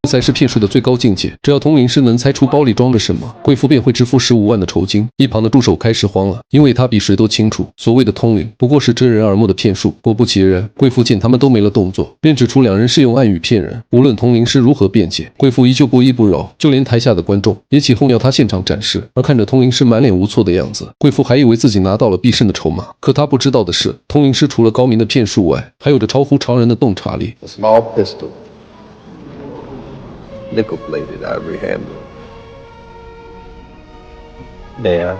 这才是骗术的最高境界。只要通灵师能猜出包里装着什么，贵妇便会支付15万的酬金。一旁的助手开始慌了，因为他比谁都清楚，所谓的通灵不过是遮人耳目的骗术。果不其然，贵妇见他们都没了动作，便指出两人是用暗语骗人。无论通灵师如何辩解，贵妇依旧不依不饶，就连台下的观众也起哄要他现场展示。而看着通灵师满脸无措的样子，贵妇还以为自己拿到了必胜的筹码。可她不知道的是，通灵师除了高明的骗术外，还有着超乎常人的洞察力。 A small pistol, nickel-plated ivory handle. Dan.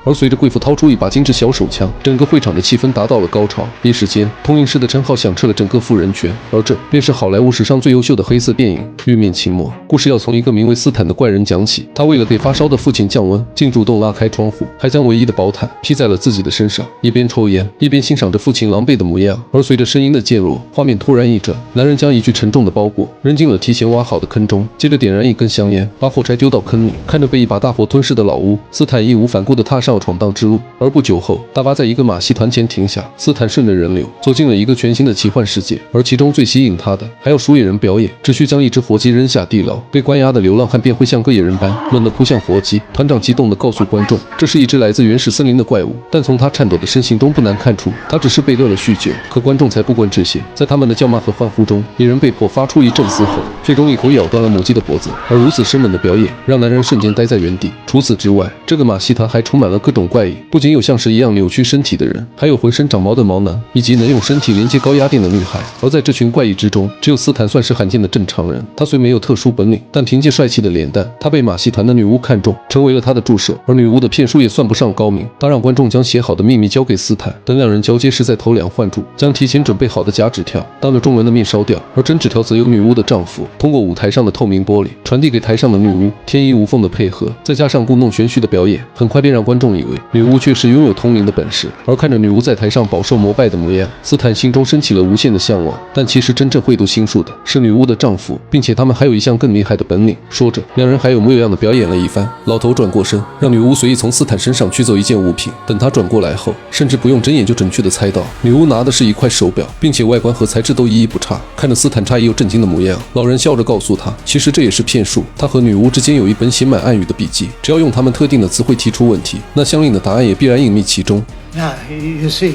而随着贵妇掏出一把精致小手枪，整个会场的气氛达到了高潮。一时间，通灵师的称号响彻了整个富人圈，而这便是好莱坞史上最优秀的黑色电影《玉面情魔》。故事要从一个名为斯坦的怪人讲起。他为了给发烧的父亲降温，竟主动拉开窗户，还将唯一的薄毯披在了自己的身上，一边抽烟，一边欣赏着父亲狼狈的模样。而随着声音的渐弱，画面突然一转，男人将一具沉重的包裹扔进了提前挖好的坑中，接着点燃一根香烟，把火柴丢到坑里。看着被一把大火吞噬的老屋，斯坦义无反顾地踏上闯荡之路。而不久后，大巴在一个马戏团前停下，斯坦顺着人流走进了一个全新的奇幻世界，而其中最吸引他的还有鼠野人表演，只需将一只活鸡扔下地牢，被关押的流浪汉便会像个野人般猛地扑向活鸡。团长激动地告诉观众，这是一只来自原始森林的怪物，但从他颤抖的身形中不难看出，他只是被饿了酗酒。可观众才不管这些，在他们的叫骂和欢呼中，野人被迫发出一阵嘶吼，最终一口咬断了母鸡的脖子。而如此生猛的表演，让男人瞬间呆在原地。除此之外，这个马戏团还充满了各种怪异，不仅有像是一样扭曲身体的人，还有浑身长毛的毛男，以及能用身体连接高压电的女孩。而在这群怪异之中，只有斯坦算是罕见的正常人。他虽没有特殊本领，但凭借帅气的脸蛋，他被马戏团的女巫看中，成为了他的助手。而女巫的骗术也算不上高明，她让观众将写好的秘密交给斯坦，等两人交接时再偷梁换柱，将提前准备好的假纸条当着众人的面烧掉。而真纸条则由女巫的丈夫通过舞台上的透明玻璃传递给台上的女巫。天衣无缝的配合，再加上故弄玄虚的表演，很快便让观众以为女巫确实拥有通灵的本事。而看着女巫在台上饱受膜拜的模样，斯坦心中升起了无限的向往。但其实真正会读心术的是女巫的丈夫，并且他们还有一项更厉害的本领。说着，两人还有模有样的表演了一番。老头转过身，让女巫随意从斯坦身上取走一件物品。等他转过来后，甚至不用睁眼就准确地猜到，女巫拿的是一块手表，并且外观和材质都一不差。看着斯坦诧异又震惊的模样，老人笑着告诉他，其实这也是骗术。他和女巫之间有一本写满暗语的笔记，只要用他们特定的词汇提出问题，那相应的答案也必然隐秘其中。Now, you see,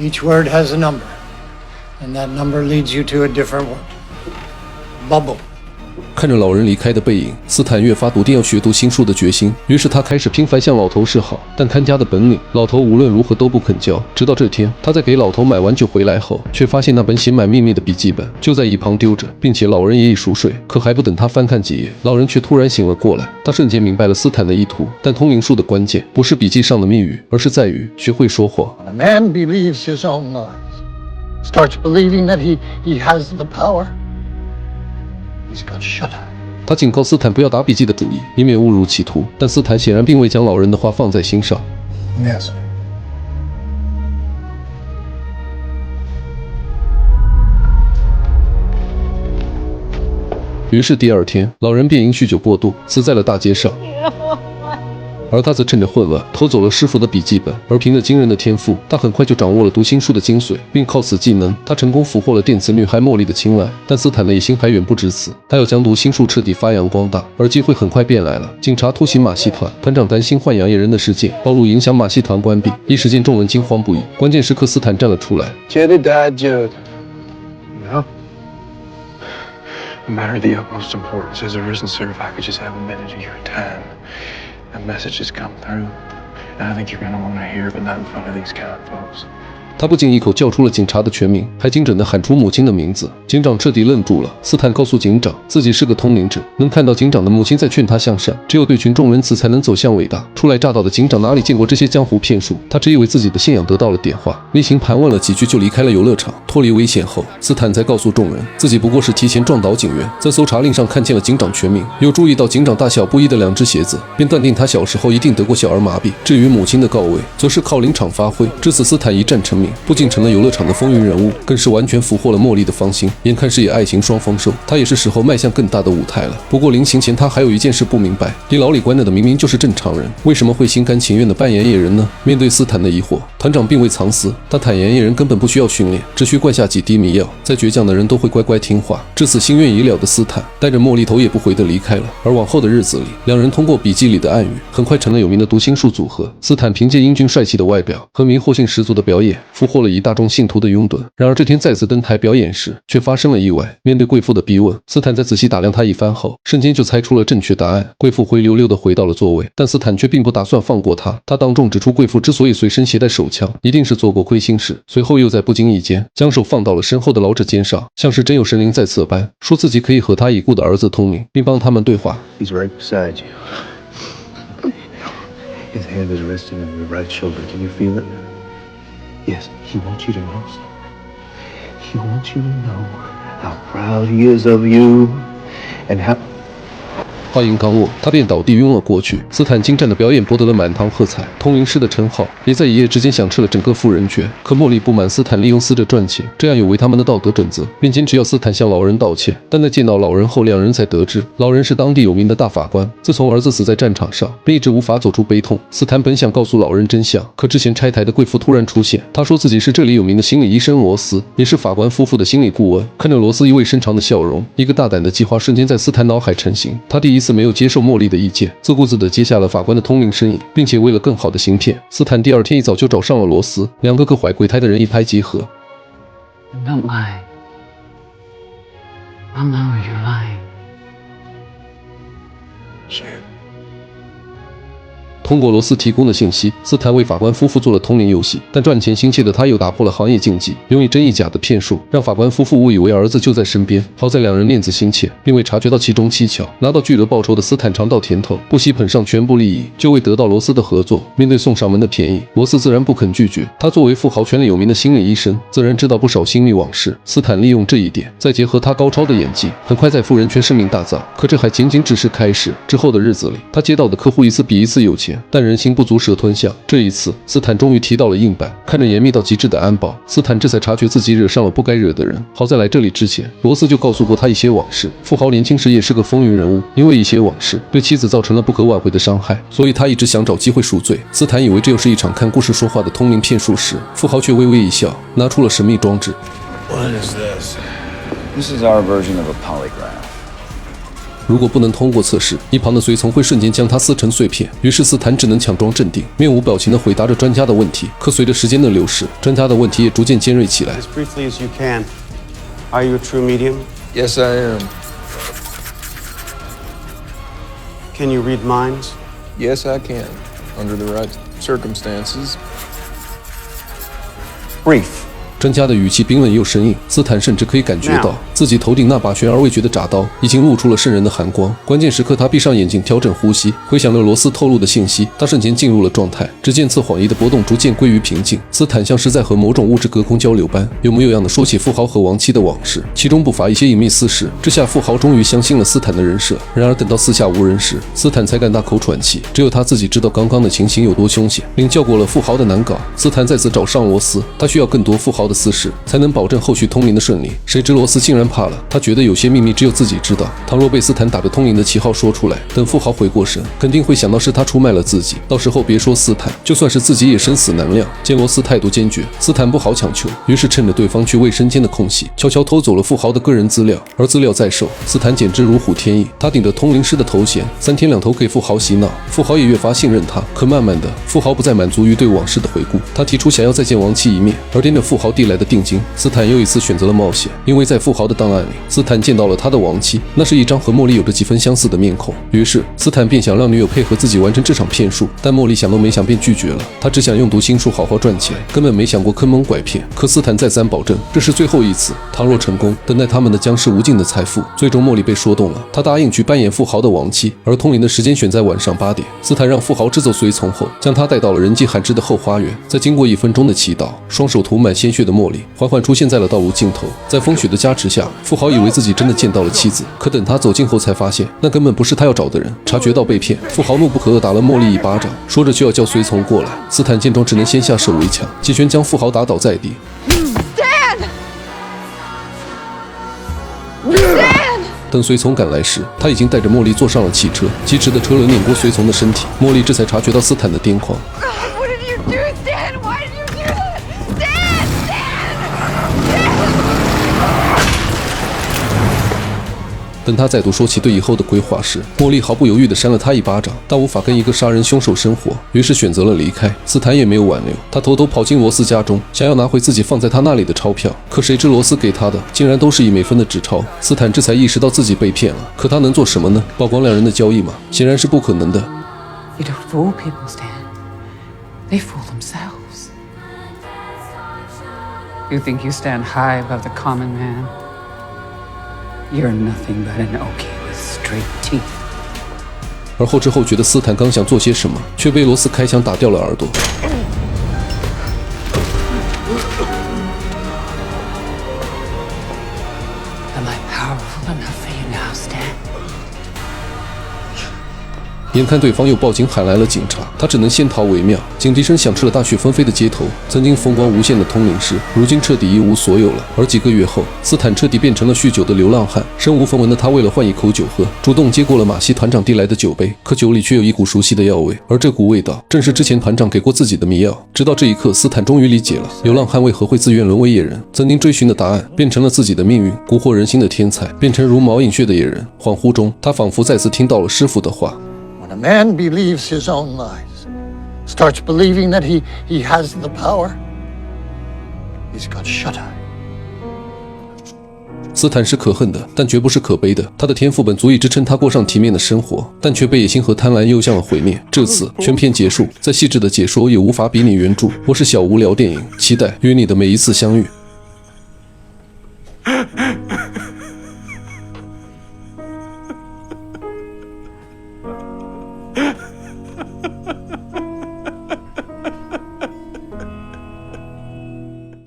each word has a number, and that number leads you to a different word. Bubble. 看着老人离开的背影，斯坦越发笃定要学读心术的决心。于是他开始频繁向老头示好，但看家的本领，老头无论如何都不肯教。直到这天，他在给老头买完酒回来后，却发现那本写满秘密的笔记本就在一旁丢着，并且老人也已熟睡。可还不等他翻看几页，老人却突然醒了过来。他瞬间明白了斯坦的意图，但通灵术的关键不是笔记上的密语，而是在于学会说谎。 When a man believes his own lies, starts believing that he has the power, he's got shut up. 他警告斯坦不要打笔记的主意，以免误入歧途。但斯坦显然并未将老人的话放在心上。Yes. 于是第二天，老人便因酗酒过度死在了大街上。而他则趁着混乱偷走了师傅的笔记本，而凭着惊人的天赋，他很快就掌握了读心术的精髓，并靠此技能，他成功俘获了电磁女孩茉莉的青睐。但斯坦的野心还远不止此，他要将读心术彻底发扬光大。而机会很快便来了，警察突袭马戏团，团长担心豢养野人的事件暴露影响马戏团关闭，一时间众人惊慌不已。关键时刻，斯坦站了出来。Judy died, Jude. No. A matter of the utmost importance has arisen, sir. If I could just have a minute of your time. That message has come through, and I think you're gonna want to hear, but not in front of these kind folks. 他不仅一口叫出了警察的全名，还精准地喊出母亲的名字。警长彻底愣住了。斯坦告诉警长，自己是个通灵者，能看到警长的母亲在劝他向善，只有对群众仁慈，才能走向伟大。初来乍到的警长哪里见过这些江湖骗术，他只以为自己的信仰得到了点化，例行盘问了几句就离开了游乐场。脱离危险后，斯坦才告诉众人，自己不过是提前撞倒警员，在搜查令上看见了警长全名，又注意到警长大小不一的2只鞋子，便断定他小时候一定得过小儿麻痹。至于母亲的告慰，则是靠临场发挥。至此，斯坦一战成名。命，不仅成了游乐场的风云人物，更是完全俘获了茉莉的芳心。眼看事业爱情双丰收，他也是时候迈向更大的舞台了。不过临行前，他还有一件事不明白：地牢里关着的明明就是正常人，为什么会心甘情愿地扮演野人呢？面对斯坦的疑惑，团长并未藏私，他坦言野人根本不需要训练，只需灌下几滴迷药，再倔强的人都会乖乖听话。至此，心愿已了的斯坦带着茉莉头也不回地离开了。而往后的日子里，两人通过笔记里的暗语，很快成了有名的读心术组合。斯坦凭借英俊帅气的外表和迷惑性十足的表演，俘获了一大众信徒的拥趸。然而这天再次登台表演时，却发生了意外。面对贵妇的逼问，斯坦在仔细打量他一番后，瞬间就猜出了正确答案。贵妇灰溜溜地回到了座位，但斯坦却并不打算放过他。他当众指出，贵妇之所以随身携带手枪，一定是做过亏心事。随后又在不经意间将手放到了身后的老者肩上，像是真有神灵在侧般，说自己可以和他已故的儿子通灵，并帮他们对话。 He's right beside you. His hand is resting on your right shoulder. Can you feel it? Yes. He wants you to know something. He wants you to know how proud he is of you and how... 话音刚落，他便倒地晕了过去。斯坦精湛的表演博得了满堂喝彩，通灵师的称号也在一夜之间响彻了整个富人圈。可茉莉不满斯坦利用死者赚钱，这样有违他们的道德准则，便坚持要斯坦向老人道歉。但在见到老人后，两人才得知老人是当地有名的大法官，自从儿子死在战场上，便一直无法走出悲痛。斯坦本想告诉老人真相，可之前拆台的贵妇突然出现，她说自己是这里有名的心理医生罗斯，也是法官夫妇的心理顾问。看着罗斯意味深长的笑容，一个大胆的计划瞬间在斯坦脑海成型。他第一次没有接受茉莉的意见，自顾自地接下了法官的通灵生意，并且为了更好的行骗，斯坦第二天一早就找上了罗斯，两个各怀鬼胎的人一拍即合。 Don't lie. I'll know you're lying. Sam. 通过罗斯提供的信息，斯坦为法官夫妇做了通灵游戏，但赚钱心切的他又打破了行业禁忌，用一真一假的骗术让法官夫妇误以为儿子就在身边。好在两人链子心切，并未察觉到其中蹊跷。拿到巨额报酬的斯坦尝到甜头，不惜捧上全部利益，就为得到罗斯的合作。面对送上门的便宜，罗斯自然不肯拒绝。他作为富豪圈里有名的心理医生，自然知道不少心理往事。斯坦利用这一点，再结合他高超的演技，很快在富人圈声名大噪。可这还仅仅只是开始，之后的日子里，他接到的客户一次比一次有钱。 但人心不足蛇吞象，这一次斯坦终于提到了硬板。看着严密到极致的安保，斯坦这才察觉自己惹上了不该惹的人。好在来这里之前，罗斯就告诉过他一些往事。富豪年轻时也是个风云人物，因为一些往事对妻子造成了不可挽回的伤害，所以他一直想找机会赎罪。斯坦以为这又是一场看故事说话的通灵骗术时，富豪却微微一笑，拿出了神秘装置。What is this? This is our version of a polygraph. 如果不能通过测试，一旁的随从会瞬间将他撕成碎片。于是斯坦只能强装镇定，面无表情地回答着专家的问题。可随着时间的流逝，专家的问题也逐渐尖锐起来。 As briefly as you can. Are you a true medium? Yes, I am. Can you read minds? Yes, I can. Under the right circumstances. Brief. 专家的语气冰冷又生硬，斯坦甚至可以感觉到自己头顶那把悬而未决的铡刀已经露出了渗人的寒光。关键时刻，他闭上眼睛，调整呼吸，回想着罗斯透露的信息，他瞬间进入了状态。只见测谎仪的波动逐渐归于平静，斯坦像是在和某种物质隔空交流般，有模有样地说起富豪和亡妻的往事，其中不乏一些隐秘私事。这下富豪终于相信了斯坦的人设。然而等到四下无人时，斯坦才敢大口喘气，只有他自己知道刚刚的情形有多凶险。并叫过了富豪的难搞，斯坦再次找上罗斯，他需要更多富豪的私事，才能保证后续通灵的顺利。谁知罗斯竟然怕了，他觉得有些秘密只有自己知道，倘若被斯坦打着通灵的旗号说出来，等富豪回过神，肯定会想到是他出卖了自己，到时候别说斯坦，就算是自己也生死难料。见罗斯态度坚决，斯坦不好强求，于是趁着对方去卫生间的空隙，悄悄偷走了富豪的个人资料。而资料在手，斯坦简直如虎添翼，他顶着通灵师的头衔，3天2头给富豪洗脑，富豪也越发信任他。可慢慢的，富豪不再满足于对往事的回顾，他提出想要再见亡妻一面。而掂着富豪递来的定金，斯坦又一次选择了冒险，因为在富豪的档案里，斯坦见到了他的亡妻，那是一张和茉莉有着几分相似的面孔。于是斯坦便想让女友配合自己完成这场骗术，但茉莉想都没想便拒绝了。她只想用读心术好好赚钱，根本没想过坑蒙拐骗。可斯坦再三保证这是最后一次，倘若成功，等待他们的将是无尽的财富。最终茉莉被说动了，她答应去扮演富豪的亡妻，而通灵的时间选在晚上8点。斯坦让富豪支走随从后，将他带到了人迹罕至的后花园。在经过1分钟的祈祷，双手涂满鲜血的的茉莉缓缓出现在了道路尽头。在风雪的加持下，富豪以为自己真的见到了妻子，可等他走近后才发现，那根本不是他要找的人。察觉到被骗，富豪怒不可遏，打了茉莉一巴掌，说着就要叫随从过来。斯坦见状，只能先下手为强，击拳将富豪打倒在地。等随从赶来时，他已经带着茉莉坐上了汽车，疾驰的车轮碾过随从的身体。茉莉这才察觉到斯坦的癫狂。What did you do, Stan? Why did you do that? Stan! Stan! 等他再度说起对以后的规划时，茉莉毫不犹豫地扇了他一巴掌，但无法跟一个杀人凶手生活，于是选择了离开。斯坦也没有挽留，他偷偷跑进罗斯家中，想要拿回自己放在他那里的钞票，可谁知罗斯给他的竟然都是1美分的纸钞。斯坦这才意识到自己被骗了，可他能做什么呢？曝光两人的交易吗？显然是不可能的。 You don't fool people, Stan. They fool themselves. You think you stand high above the common man? You're nothing but an Okie with straight teeth. 而后知后觉的斯坦刚想做些什么，却被罗斯开枪打掉了耳朵。Am I powerful enough for you now, Stan? 眼看对方又报警喊来了警察，他只能先逃为妙。警笛声响彻了大雪纷飞的街头，曾经风光无限的通灵师，如今彻底一无所有了。而几个月后，斯坦彻底变成了酗酒的流浪汉。身无分文的他，为了换一口酒喝，主动接过了马西团长递来的酒杯，可酒里却有一股熟悉的药味，而这股味道正是之前团长给过自己的迷药。直到这一刻，斯坦终于理解了流浪汉为何会自愿沦为野人。曾经追寻的答案变成了自己的命运，蛊惑人心的天才变成如毛饮血的野人。恍惚中，他仿佛再次听到了师傅的话。 When a man believes his own lies, starts believing that he has the power, he's got shut eye. 斯坦是可恨的，但绝不是可悲的。他的天赋本足以支撑他过上体面的生活，但却被野心和贪婪诱向了毁灭。至此，全片结束。再细致的解说也无法比拟原著。我是小无聊电影，期待与你的每一次相遇。